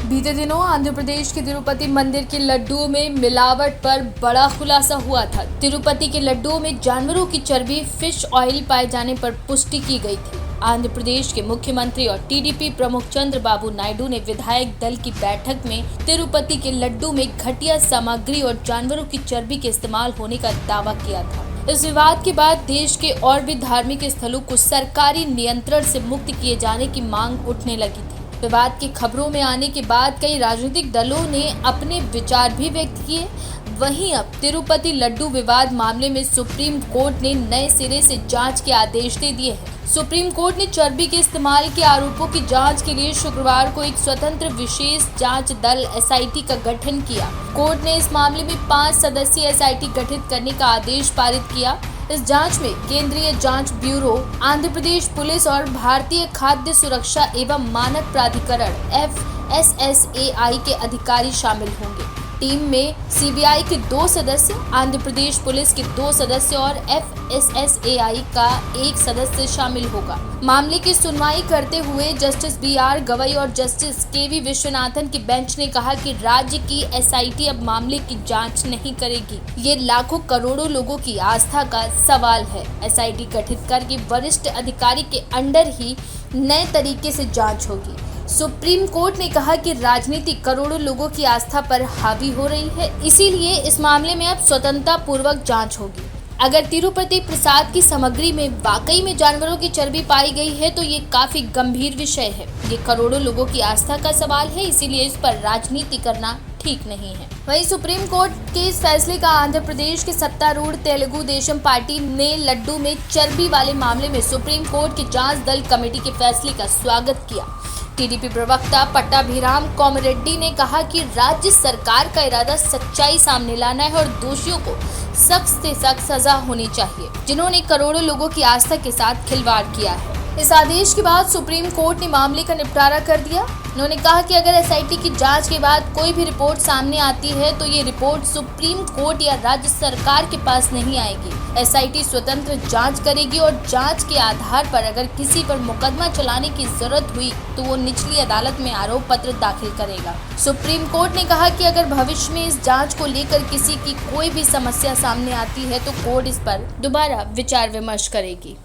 बीते दिनों आंध्र प्रदेश के तिरुपति मंदिर के लड्डुओं में मिलावट पर बड़ा खुलासा हुआ था। तिरुपति के लड्डुओं में जानवरों की चर्बी फिश ऑयल पाए जाने पर पुष्टि की गई थी। आंध्र प्रदेश के मुख्यमंत्री और टीडीपी प्रमुख चंद्रबाबू नायडू ने विधायक दल की बैठक में तिरुपति के लड्डू में घटिया सामग्री और जानवरों की चर्बी के इस्तेमाल होने का दावा किया था। इस विवाद के बाद देश के और भी धार्मिक स्थलों को सरकारी नियंत्रण से मुक्त किए जाने की मांग उठने लगी थी। विवाद की खबरों में आने के बाद कई राजनीतिक दलों ने अपने विचार भी व्यक्त किए। वहीं अब तिरुपति लड्डू विवाद मामले में सुप्रीम कोर्ट ने नए सिरे से जांच के आदेश दे दिए हैं। सुप्रीम कोर्ट ने चर्बी के इस्तेमाल के आरोपों की जांच के लिए शुक्रवार को एक स्वतंत्र विशेष जांच दल एसआईटी का गठन किया। कोर्ट ने इस मामले में 5 सदस्यीय एसआईटी गठित करने का आदेश पारित किया। इस जांच में केंद्रीय जांच ब्यूरो, आंध्र प्रदेश पुलिस और भारतीय खाद्य सुरक्षा एवं मानक प्राधिकरण FSSAI के अधिकारी शामिल होंगे। टीम में सीबीआई के 2 सदस्य, आंध्र प्रदेश पुलिस के 2 सदस्य और FSSAI का 1 सदस्य शामिल होगा। मामले की सुनवाई करते हुए जस्टिस BR गवई और जस्टिस KV विश्वनाथन की बेंच ने कहा कि राज्य की एसआईटी अब मामले की जांच नहीं करेगी। ये लाखों करोड़ों लोगों की आस्था का सवाल है। एसआईटी गठित करके वरिष्ठ अधिकारी के अंडर ही नए तरीके से जांच होगी। सुप्रीम कोर्ट ने कहा कि राजनीति करोड़ों लोगों की आस्था पर हावी हो रही है, इसीलिए इस मामले में अब स्वतंत्रता पूर्वक जांच होगी। अगर तिरुपति प्रसाद की सामग्री में वाकई में जानवरों की चर्बी पाई गई है तो ये काफी गंभीर विषय है। ये करोड़ों लोगों की आस्था का सवाल है, इसीलिए इस पर राजनीति करना ठीक नहीं है। वहीं सुप्रीम कोर्ट के इस फैसले का आंध्र प्रदेश के सत्तारूढ़ तेलुगु देशम पार्टी ने लड्डू में चर्बी वाले मामले में सुप्रीम कोर्ट के जांच दल कमेटी के फैसले का स्वागत किया। टीडीपी प्रवक्ता पट्टाभिराम कोमरेड्डी ने कहा कि राज्य सरकार का इरादा सच्चाई सामने लाना है और दोषियों को सख्त से सख्त सजा होनी चाहिए, जिन्होंने करोड़ों लोगों की आस्था के साथ खिलवाड़ किया है। इस आदेश के बाद सुप्रीम कोर्ट ने मामले का निपटारा कर दिया। उन्होंने कहा कि अगर एसआईटी की जांच के बाद कोई भी रिपोर्ट सामने आती है तो ये रिपोर्ट सुप्रीम कोर्ट या राज्य सरकार के पास नहीं आएगी। एसआईटी स्वतंत्र जांच करेगी और जांच के आधार पर अगर किसी पर मुकदमा चलाने की जरूरत हुई तो वो निचली अदालत में आरोप पत्र दाखिल करेगा। सुप्रीम कोर्ट ने कहा कि अगर भविष्य में इस जांच को लेकर किसी की कोई भी समस्या सामने आती है तो कोर्ट इस पर दोबारा विचार विमर्श करेगी।